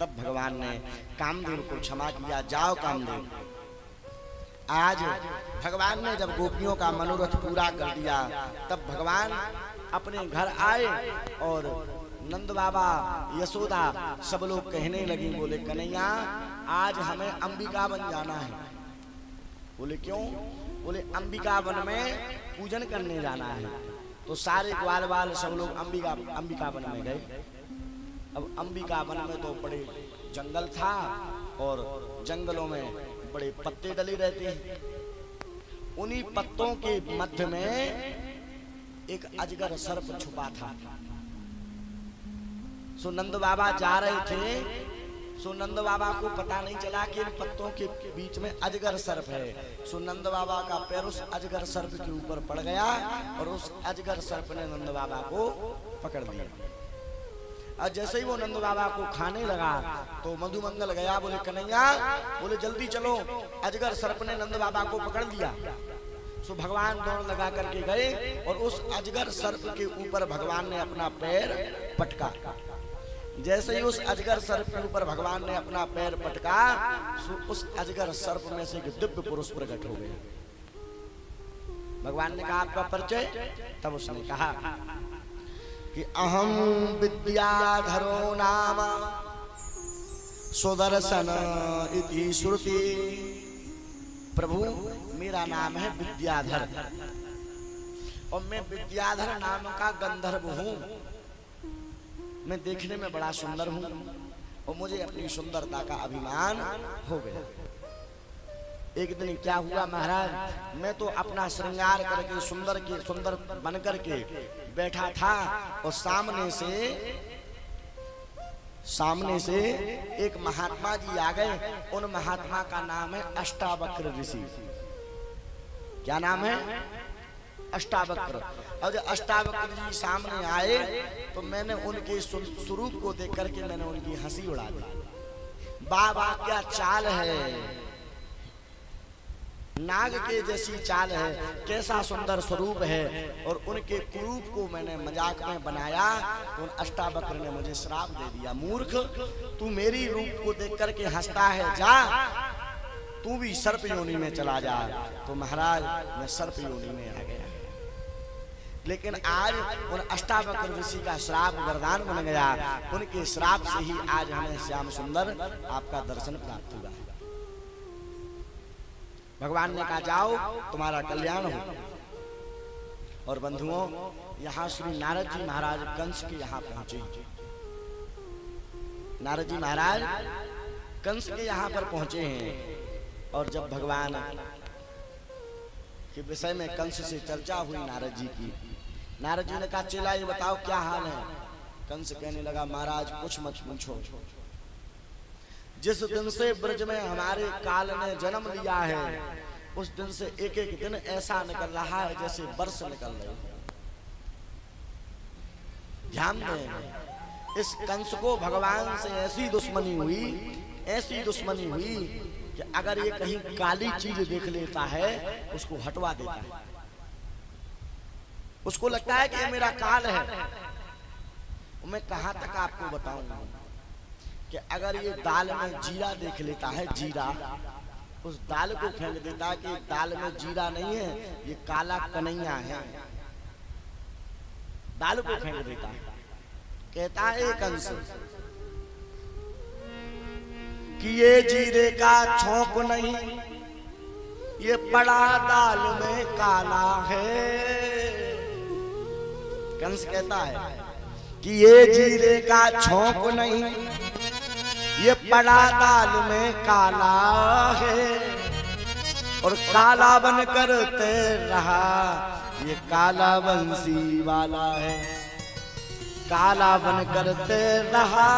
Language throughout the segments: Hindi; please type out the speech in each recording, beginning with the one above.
तब भगवान ने कामदेव को क्षमा किया। जाओ कामदेव। आज भगवान ने जब गोपियों का मनोरथ पूरा कर दिया, तब भगवान अपने घर आए और नंद बाबा, यशोदा सब लोग कहने लगी, बोले कन्हैया आज हमें अंबिका वन जाना है। बोले क्यों? बोले अंबिका वन में पूजन करने जाना है। तो सारे ग्वाल बाल सब लोग अंबिका वन में गए। अब अंबिका वन में तो बड़े जंगल था और जंगलों में बड़े पत्ते डले रहते हैं। उन्हीं पत्तों के मध्य में एक अजगर सर्प छुपा था। सो नंद बाबा जा रहे थे, सो नंद बाबा को पता नहीं चला कि इन पत्तों के बीच में अजगर सर्प है। सो नंद बाबा का पैर उस अजगर सर्प के ऊपर पड़ गया और उस अजगर सर्प ने नंद बाबा को पकड़ लिया। और जैसे ही वो नंद बाबा को खाने लगा तो मधुमंगल गया, बोले कन्हैया, बोले जल्दी चलो, अजगर सर्प ने नंद बाबा को पकड़ लिया। सो भगवान दौड़ लगा करके गए और उस अजगर सर्प के ऊपर भगवान ने अपना पैर पटका। जैसे ही उस अजगर सर्प के ऊपर भगवान ने अपना पैर पटका, उस अजगर सर्प में से एक दिव्य पुरुष प्रकट हो गए। भगवान ने कहा आपका परिचय? तब उसने कहा कि अहम विद्याधरो नाम सुदर्शन इति श्रुति। प्रभु मेरा नाम है विद्याधर और मैं विद्याधर नाम का गंधर्व हूँ। मैं देखने में बड़ा सुंदर हूँ और मुझे अपनी सुंदरता का अभिमान हो गया। एक दिन क्या हुआ महाराज, मैं तो अपना श्रृंगार करके सुंदर बन करके बैठा था और सामने से एक महात्मा जी आ गए। उन महात्मा का नाम है अष्टावक्र ऋषि। क्या नाम है? अष्टावक्र। और जब अष्टावक्र जी सामने आए तो मैंने उनके स्वरूप को देख करके मैंने उनकी हंसी उड़ा दी। बाबा क्या चाल है, नाग के जैसी चाल है, कैसा सुंदर स्वरूप है। और उनके कुरूप को मैंने मजाक में बनाया तो उन अष्टावक्र ने मुझे श्राप दे दिया, मूर्ख तू मेरी रूप को देख करके हंसता है, जा तू भी सर्प योनि में चला जा। तो महाराज मैं सर्प योनि में आ गया। लेकिन आज उन अष्टावक्र ऋषि का श्राप वरदान बन गया। उनके श्राप से ही आज हमें श्याम सुंदर आपका दर्शन प्राप्त हुआ। भगवान ने कहा जाओ तुम्हारा कल्याण हो। और बंधुओं, यहाँ श्री नारद जी महाराज कंस के यहाँ पहुंचे। नारद जी महाराज कंस के यहाँ पर पहुंचे हैं। और जब भगवान के विषय में कंस से चर्चा हुई नारद जी की, नारद जी ने कहा चेला ये बताओ क्या हाल है। कंस कहने लगा महाराज कुछ मत पूछो, जिस दिन से ब्रज में हमारे काल ने जन्म लिया है उस दिन से एक एक दिन ऐसा निकल रहा है जैसे वर्ष निकल रहे हैं। ध्यान दें, इस कंस को भगवान से ऐसी दुश्मनी हुई कि अगर ये कहीं काली चीज देख लेता है उसको हटवा देता है। उसको लगता है कि ये मेरा काल है। मैं कहां तक आपको बताऊं कि अगर ये दाल में जीरा देख लेता है, जीरा, उस दाल को फेंक देता है कि दाल में जीरा नहीं है, ये काला कन्हैया है। दाल को फेंक देता है। कहता है कंस कि ये जीरे का छोंक नहीं, ये बड़ा दाल में काला है। कंस कहता है कि ये जीरे का छोंक नहीं, ये बड़ा दाल में काला है। और काला बन कर तैर रहा ये काला बंसी वाला है। काला बन कर तैर रहा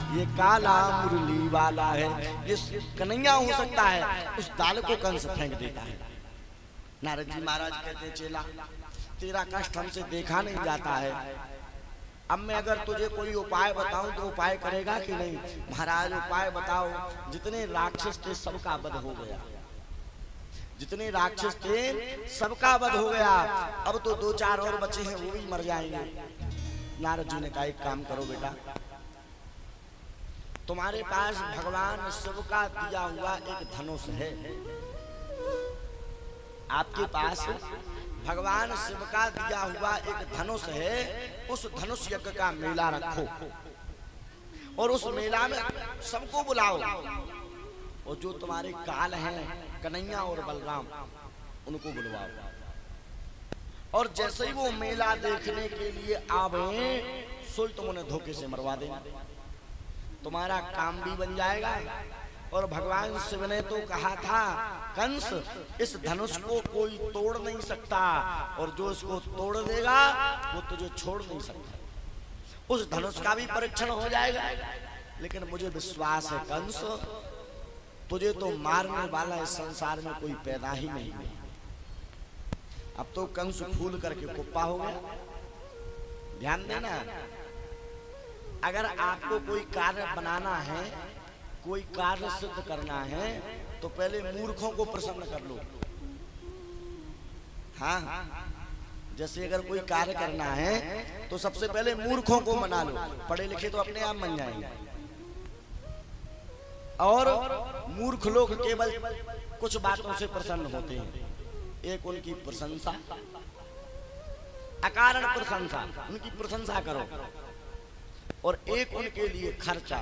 ये काला मुरली वाला है। ये कन्हैया हो सकता है। उस दाल को कंस फेंक देता है। नारद जी महाराज कहते चेला तेरा कष्ट हमसे देखा नहीं जाता है। अब मैं अगर तुझे कोई उपाय बताऊं तो उपाय करेगा कि नहीं? महाराज उपाय बताओ। जितने राक्षस थे सबका वध हो गया। जितने राक्षस थे सबका वध हो गया। अब तो 2-4 और बचे हैं, वो भी मर जाएंगे। नारद जी ने कहा एक काम करो बेटा, तुम्हारे पास भगवान शिव का दिया हुआ एक धनुष है, आपके पास भगवान शिव का दिया हुआ एक धनुष है। उस धनुष यज्ञ का मेला रखो और उस मेला में सबको बुलाओ, और जो तुम्हारे काल हैं कन्हैया और बलराम उनको बुलवाओ, और जैसे ही वो मेला देखने के लिए आवे सोई तुम उन्हें धोखे से मरवा देना, तुम्हारा काम भी बन जाएगा। और भगवान शिव ने तो कहा था कंस इस धनुष को कोई तोड़ नहीं सकता, और जो इसको तोड़ देगा वो तुझे छोड़ नहीं सकता। उस धनुष का भी परीक्षण हो जाएगा। लेकिन मुझे विश्वास है कंस, तुझे तो मारने वाला इस संसार में कोई पैदा ही नहीं है। अब तो कंस फूल करके कुप्पा हो गया। ध्यान देना, अगर आपको कोई कार्य बनाना है, कोई कार्य सिद्ध करना है, तो पहले मूर्खों को प्रसन्न कर लो। हाँ, जैसे अगर कोई कार्य करना है तो सबसे पहले मूर्खों को मना लो, पढ़े लिखे तो अपने आप बन जाएंगे। और मूर्ख लोग केवल कुछ बातों से प्रसन्न होते हैं। एक उनकी प्रशंसा, अकारण प्रशंसा, उनकी प्रशंसा करो, और एक उनके लिए खर्चा,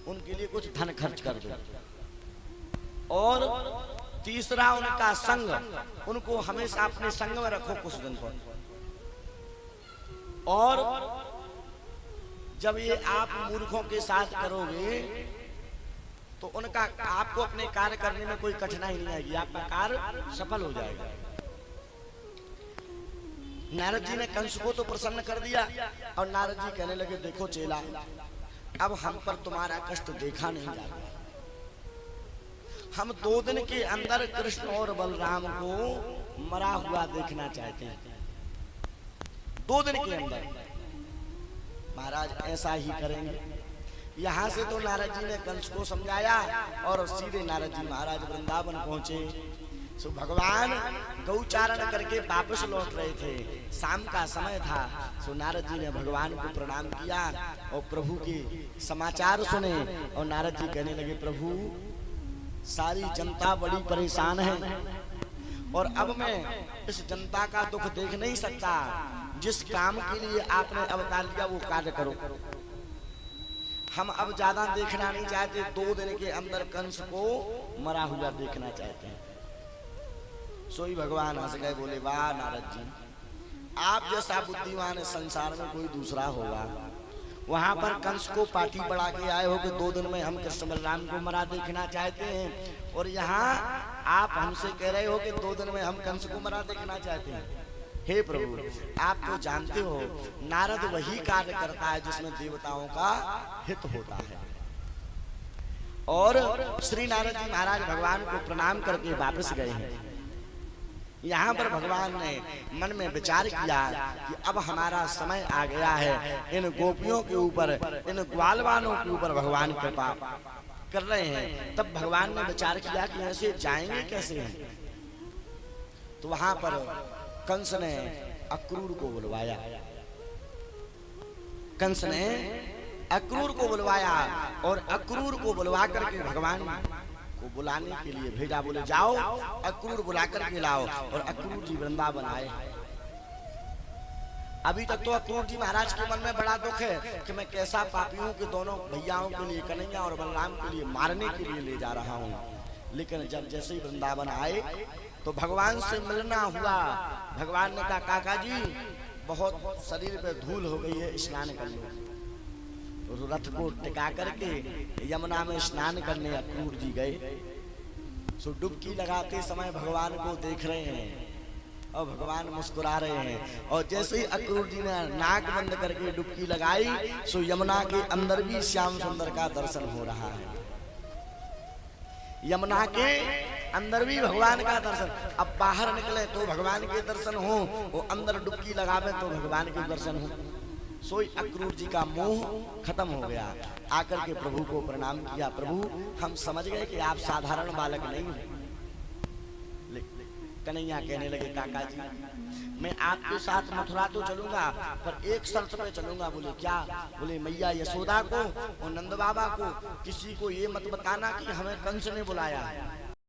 उनके लिए कुछ धन खर्च कर दो, और तीसरा उनका संग, उनको हमेशा अपने संग में रखो कुछ दिन पर। और जब ये आप मूर्खों के साथ करोगे तो उनका आपको अपने कार्य करने में कोई कठिनाई नहीं आएगी, आपका कार्य सफल हो जाएगा। नारद जी ने कंस को तो प्रसन्न कर दिया, और नारद जी कहने लगे देखो चेला, अब हम पर तुम्हारा कष्ट देखा नहीं जा रहा। हम 2 दिन के अंदर कृष्ण और बलराम को मरा हुआ देखना चाहते हैं। 2 दिन के अंदर। महाराज ऐसा ही करेंगे। यहाँ से तो नारद जी ने कंस को समझाया, और सीधे नारद जी महाराज वृंदावन पहुंचे। सो भगवान गौचारण करके वापस लौट रहे थे, शाम का समय था। सो नारद जी ने भगवान को प्रणाम किया और प्रभु के समाचार सुने, और नारद जी कहने लगे प्रभु सारी जनता बड़ी परेशान है, और अब मैं इस जनता का दुख देख नहीं सकता। जिस काम के लिए आपने अवतार लिया वो कार्य करो। हम अब ज्यादा देखना नहीं चाहते, 2 दिन के अंदर कंस को मरा हुआ देखना चाहते हैं। सोई भगवान हंस गए, बोले वाह नारद जी, आप जैसा बुद्धिमान इस संसार में कोई दूसरा होगा। वहां पर कंस को पार्टी बढ़ा के आए हो कि 2 दिन में हम कृष्ण बलराम को मरा देखना चाहते हैं, और यहाँ आप हमसे कह रहे हो कि 2 दिन में हम कंस को मरा देखना चाहते हैं। हे प्रभु, आप तो जानते हो नारद वही कार्य करता है जिसमें देवताओं का हित होता है। और श्री नारद जी महाराज भगवान को प्रणाम करके वापस गए हैं। यहाँ पर भगवान ने मन में विचार किया कि अब हमारा समय आ गया है, इन गोपियों के ऊपर, इन ग्वालवालों के ऊपर भगवान कृपा कर रहे हैं। तब भगवान ने विचार किया कि ऐसे जाएंगे कैसे हैं। तो वहां पर कंस ने अक्रूर को बुलवाया। कंस ने अक्रूर को बुलवाया, और अक्रूर को बुलवा करके भगवान को बुलाने के लिए भेजा। बोले जाओ अक्रूर बुला करके लाओ, और अक्रूर जी वृंदावन आए। अभी तक तो अक्रूर जी महाराज के मन में बड़ा दुख है कि मैं कैसा पापी हूँ कि दोनों भैयाओं के लिए, कन्हैया और बलराम के लिए मारने के लिए ले जा रहा हूँ। लेकिन जब जैसे ही वृंदावन आए तो भगवान से मिलना हुआ। भगवान ने कहा काका जी बहुत शरीर पे धूल हो गई है, स्नान कर लो। तो रथ को टिका करके यमुना में स्नान करने अक्रूर जी गए। सो डुबकी लगाते समय भगवान को देख रहे हैं, और भगवान मुस्कुरा रहे हैं। और जैसे ही अक्रूर जी ने नाक बंद करके डुबकी लगाई, सो यमुना के अंदर भी श्याम सुंदर का दर्शन हो रहा है। यमुना के अंदर भी भगवान का दर्शन। अब बाहर निकले तो भगवान के दर्शन हो, वो अंदर डुबकी लगावे तो भगवान के दर्शन हो। सोई अक्रूर जी का मोह खत्म हो गया। आकर के प्रभु को प्रणाम किया। प्रभु हम समझ गए कि आप साधारण बालक नहीं हैं। कन्हैया कहने लगे काका जी मैं आपके साथ मथुरा तो चलूंगा, पर एक शर्त पे चलूंगा। बोले क्या? बोले मैया यशोदा को और नंद बाबा को किसी को ये मत बताना कि हमें कंस ने बुलाया है।